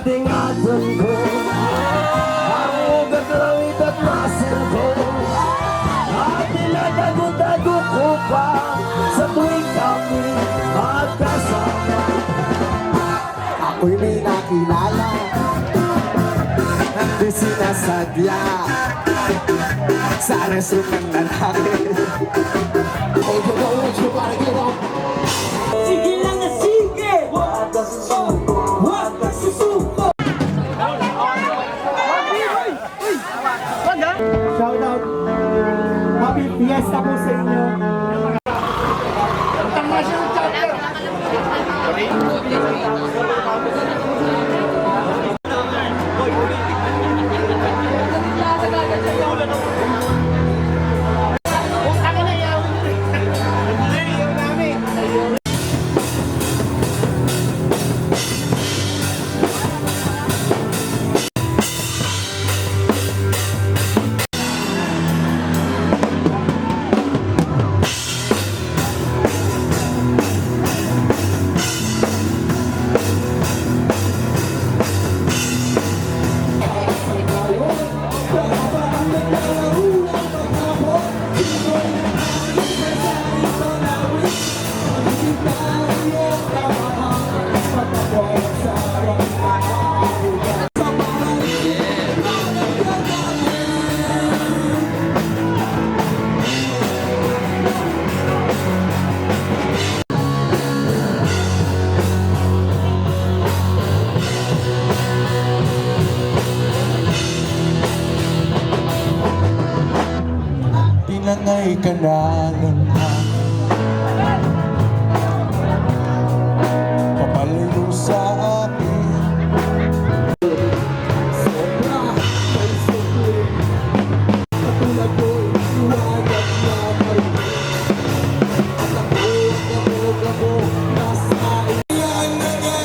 Ingatan ko ang ugat ng itat muscle ko at tinatago-tago ko pa sa tuwing kami magkasama. Ako'y may nakilala, hindi sinasadya sa resort ng lalaki. Sige lang na sige! Huwag ka susuko! Huwag ka susuko! Shout out, happy fiesta po sa inyo. Tinangay ka na ng papalayo sa akin. Sobra, may sukli, katulad ko'y iwagat na marinig. At ang buong nasa iyan na nga,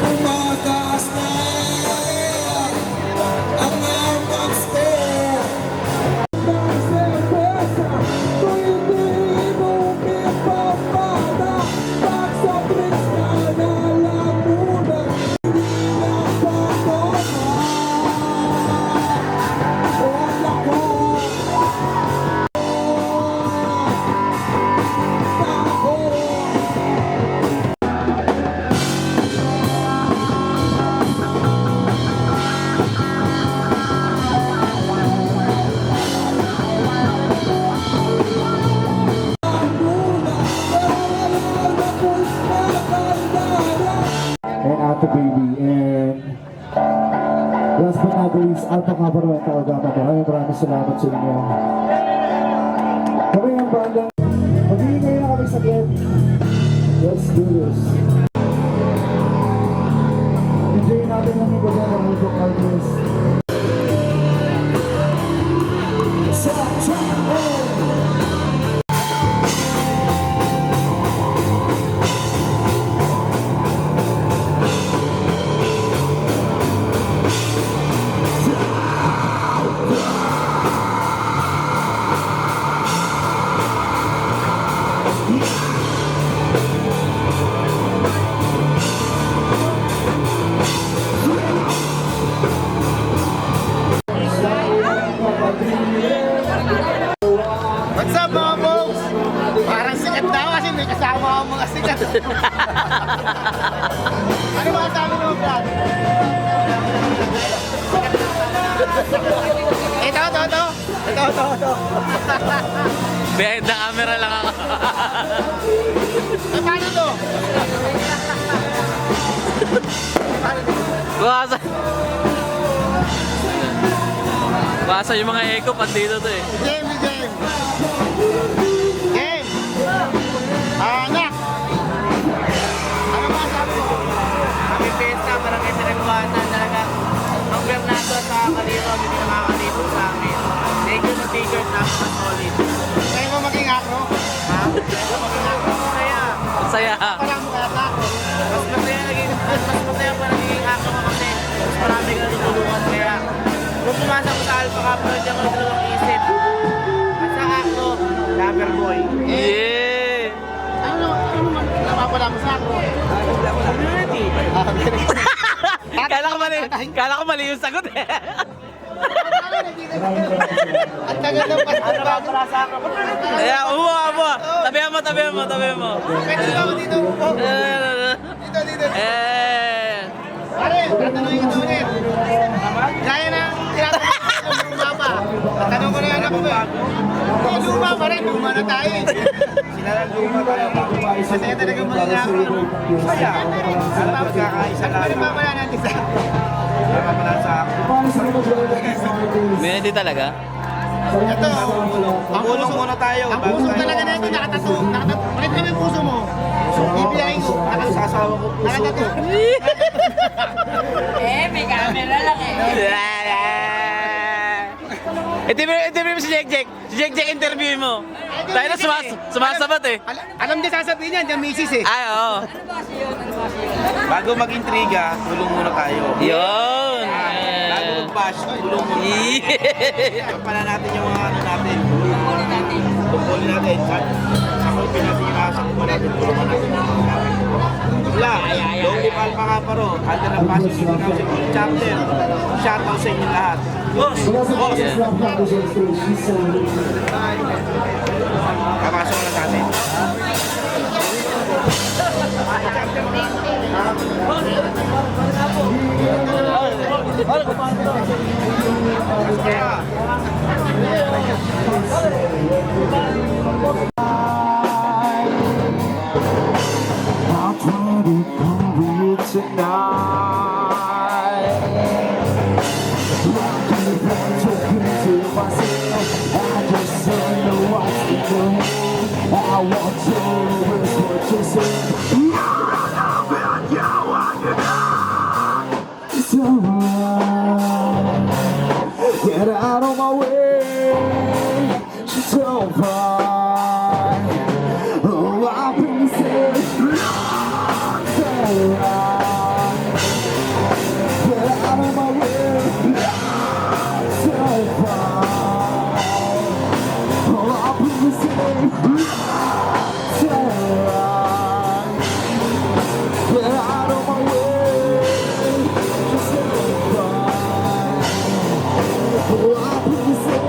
kumataas na ang ambang stare. Ang cerveza, kung hindi mo pinapapada, pag sa drinks ka na lang muna, hindi na papoma. Wala ko and Ate Baby, and last but not least, Alpha Cabaret Algama. Maraming salamat sa inyo. Kami ang bandang mag-iingay na kami saglit. Let's do this. Enjoy natin ang iba ng mga hip-hop artists. What's up mga folks? Parang sikat na ako kasi may kasama ako mga sikat. Ano ba sabi mo, Brad? Ito. Behind the camera lang ako. Paano to? Basa yung mga echo pag dito to eh. Game. Anak! Ano ba sabi mo? Kami pesta, barangay Pinagbuhatan talaga. Ang Bernardo sa Kaliro, hindi na makakalibot sa amin. Thank you sa t-shirt na solid. Kaya mo maging ako? Ha? Masaya. Masaya. Parang mo kaya ako. Mas masaya pa nagiging ako kasi mas marami ka natutulungan kaya kung pumasok ko sa Alpha Cup, nandiyan ko dalawang isip. At sa ako, lover boy. Yeah! Ano napapala mo sa ako? Community. Kala ko mali yung sagot eh. Ang tagal ng pasok. Kaya umuha. Tabihan mo. Pwede ba ako dito umupo? Dito. Pare, tatanungin kita ulit. Gaya na tinatanong ko ng mapa. Tanong ko na yung anak ko eh. Luma pa rin, luma na tayo eh. Sila lang luma tayo. Masaya talaga mga namin. Masaya. Magkakaisa lang. Ano ba pala natin sa... May hindi talaga? Ito, Ang ulong muna tayo. ang puso talaga na ito, nakatato. Palit mo yung puso mo. Ibilahin ko. Nakasasawa ko. Nakatato. May camera lang eh. Interview mo si Jack. Si Jack interview mo. Tayo na sumasabat eh. Alam niya sasabihin niya, yung misis eh. Ay, oo. Bago mag-intriga, tulong muna tayo. Yun. Bago mag-bash, tulong muna. Pala natin yung mga ano natin. Tungkulin natin. Sakulpin natin yung nakasakupan natin. Tulungan natin yung mga natin. Wala. Long live Alpha Kaparo. Under the Passion City Council Chapter. Shoutout sa inyo lahat. Kapasok na sa atin. I'm trying to cover you tonight. Like you want to into myself, I just don't know what's in your head. I want to whisper what you say. It's alright. Get out of my way. She's so fine. Oh, I've been saying it's alright. Get out of my way. So fine. Oh, I've been saying it's alright. Get out of my way. So fine. Oh, I've been saying.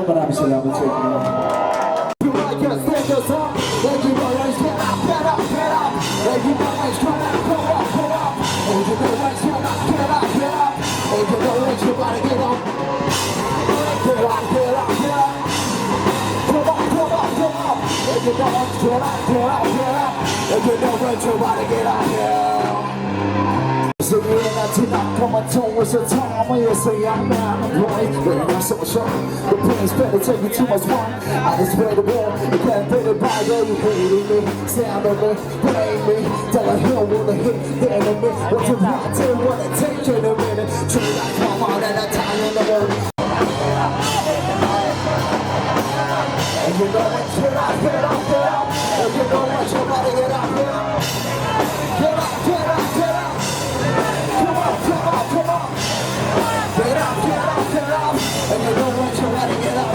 Maraming salamat sa inyo. Singing that tonight, come on, tongue was a tongue. When you say I'm not a boy, but I'm so sure the pain's better take you too much fun. I just pray the ball, you can't pay the buy, girl, you hating me, sound of me, blame me, tell a hill will the hit, the enemy. What's a right to what it takes in a minute? True like come on at a time in the morning. And you know what, get up, get up, get up. And you know what, you gotta get up, get up. Get up, get up, get up. Come on, come on, come on. Get up, get up, get up. And you know what, you gotta get up.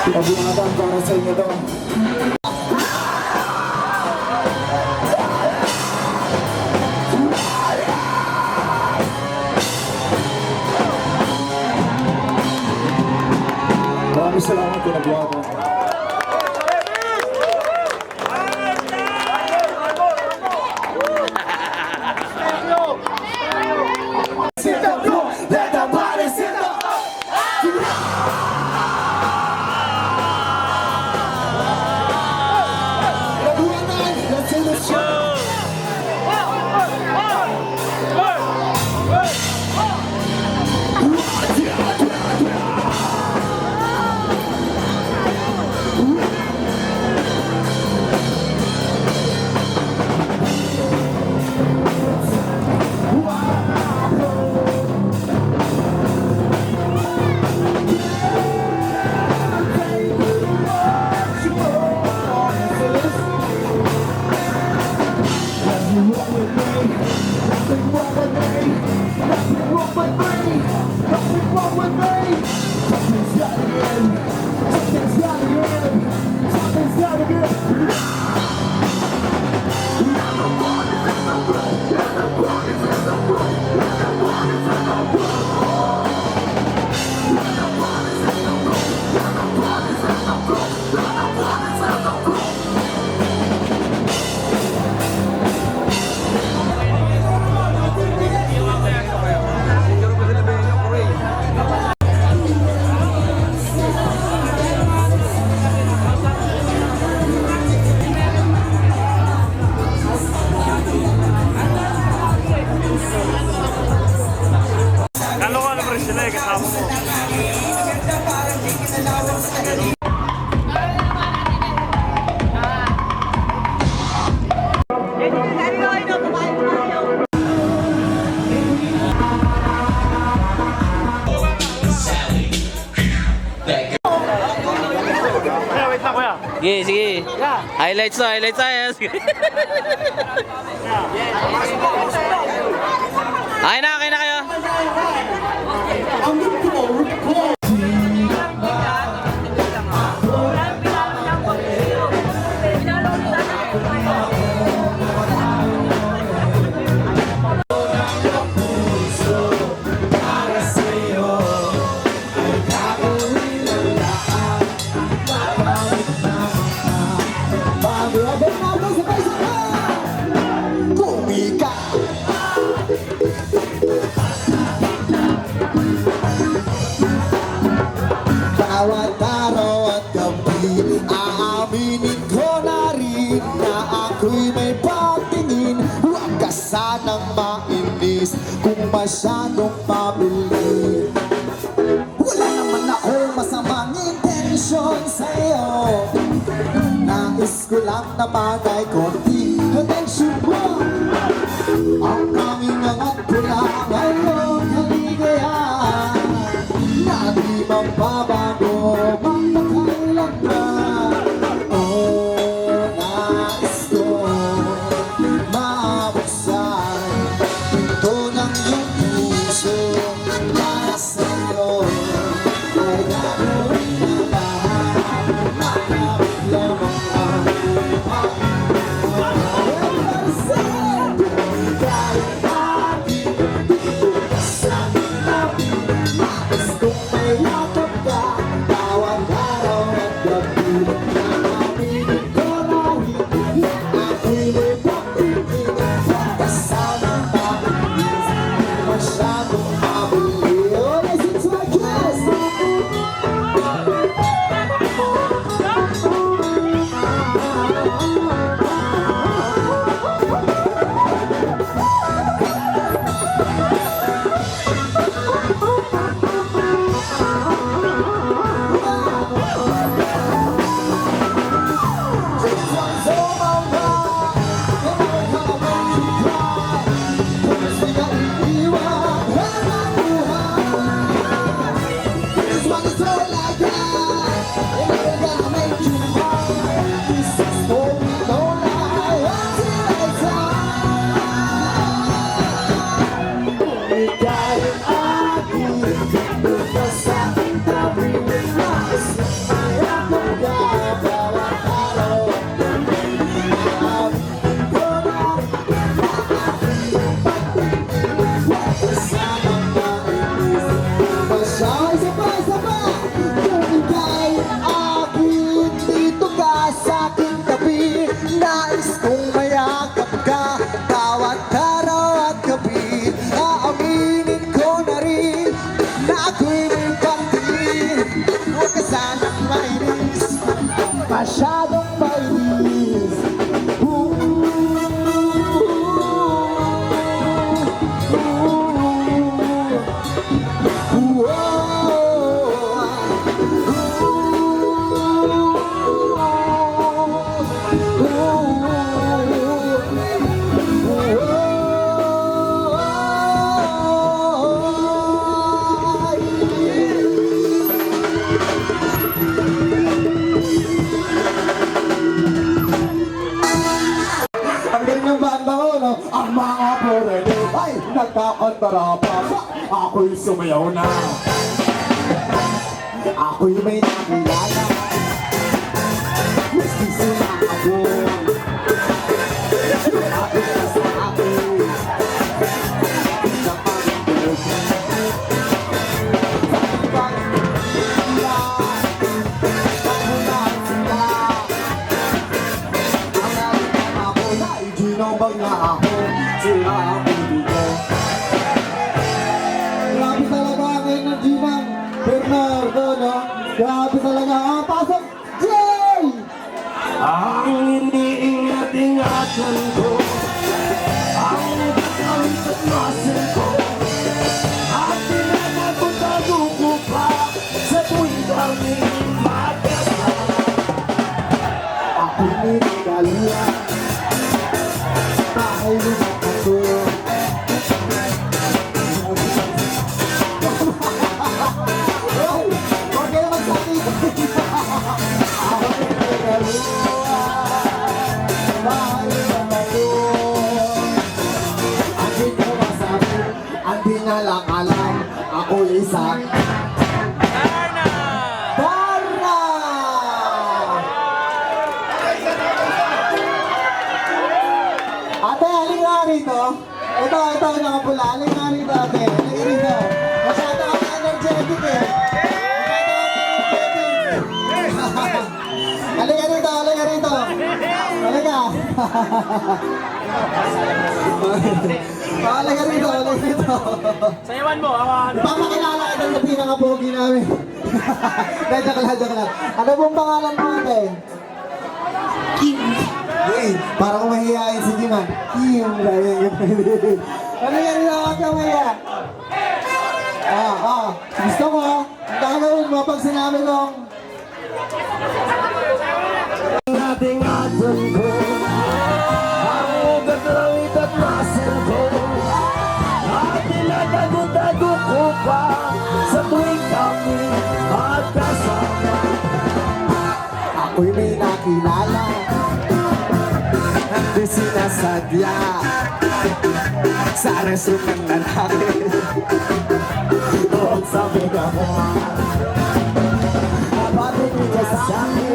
Pag-iwanan para sa inyo doon. Maraming salamat po nagwanan. Sige, sige. Highlights na, highlights na. Sige. Kain na kayo. Bawat araw at gabi, aaminin ko na rin na ako'y may pagtingin. Huwag ka sanang mainis kung masyadong mabili. Wala naman akong masamang intensyon sa'yo. Nais ko lang na bagay konti atensyon mo. Ang tanging angat ko lang ay iyong kaligayahan na di magbabago magpakailanman. Oh, nais ko mabuksan pinto ng iyong puso para sa'yo ay gagawin na lahat makapit lamang ang masyadong mainis. nagkakantara pa. Ako'y sumayaw na. Ako'y may nakilala. Gusto na ako. Lumapit ka sa akin. Sa pag-ibig. Ginobag na ako, sila ang dito. Grabe talaga ang energy ng Bernardo, no? Grabe talaga ang pasok, Jay! Ang iniingat-ingatan ko, ang nagkakalit at masin ko, at pinagpapatago ko pa sa tuwing kami magkasama. Ako'y ninigalia, bahay lumang ako. Hoy, huwag kayo magsabi. Ako'y ninigalia, bahay lumang ako. Ang di ko masabi, ang di na lang alam, ako'y isang Barna! Ate, halika nga rito. Ito, nakapula. Halika nga rito, ate. Halika rito. Masyado kami energetic eh. Halika rito, halika rito. Halika. Halika rito, halika rito. Sayawan mo, awan. Papakilala ka ng pinaka-pogi namin. Joke lang. Ano pong pangalan mo, ate? Kim. Uy, parang mahihayin si Kim, ah. Kim, gaya. Ano yan lang ka mahiya? Gusto ko, ang gagawin mo pag sinabi kong Ating aton ko, ang ugat langit at masin ko, at pinagtago-tago ko pa sa tuwing kami magkasama. ako'y may nakilala. Hindi sinasadya sa resume ng lalaki. Doon sa biga mo, kapatid ka sa akin,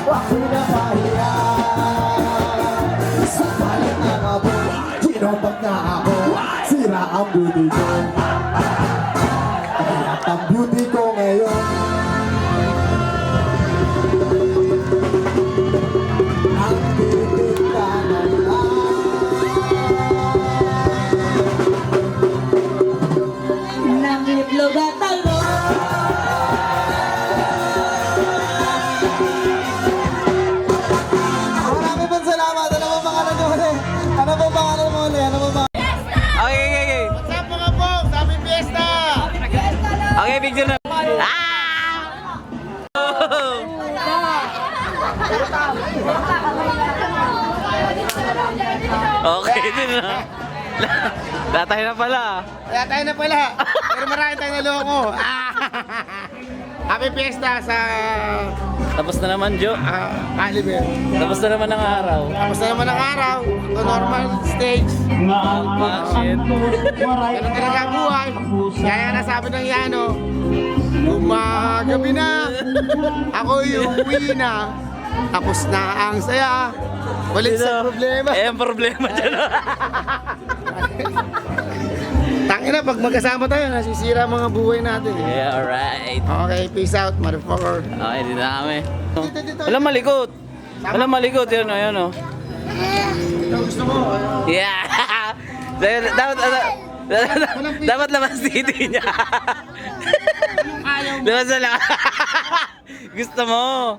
ako'y napahiya. Sa palit na ako, ginobag na ako, sira ang beauty ko. Kaya ang beauty ko ngayon, ang titig ka na lang. Nang itlog at talong. Marami pong salamat. Ano pong pangalan mo ulit? Ano pong pangalan mo ulit? Ano pong pangalan? Okay. What's up mga pong? Happy Fiesta! Okay, picture na. Okay din na. Latay na pala. Kaya tayo na pala. Pero marami tayong naloko. Happy Fiesta sa Tapos na naman, Jo. Caliber. Tapos na naman ang araw. Tapos na naman ang araw. To normal stage. Shit. Ganun talaga ang buhay. Kaya nasabi ng Yano, umagabi na, ako'y uuwi na. Tapos na ang saya. Walit sa problema. Eh, ang problema dyan. Tangina, pag magkasama tayo, nasisira ang mga buhay natin. Yeah, alright. Okay, peace out, motherfucker. Okay, dito na kami. Walang malikot. Walang malikot. Yan o, yan o. Ito gusto mo. Yeah! Dapat labas titi niya. Labas na lang. Gusto mo.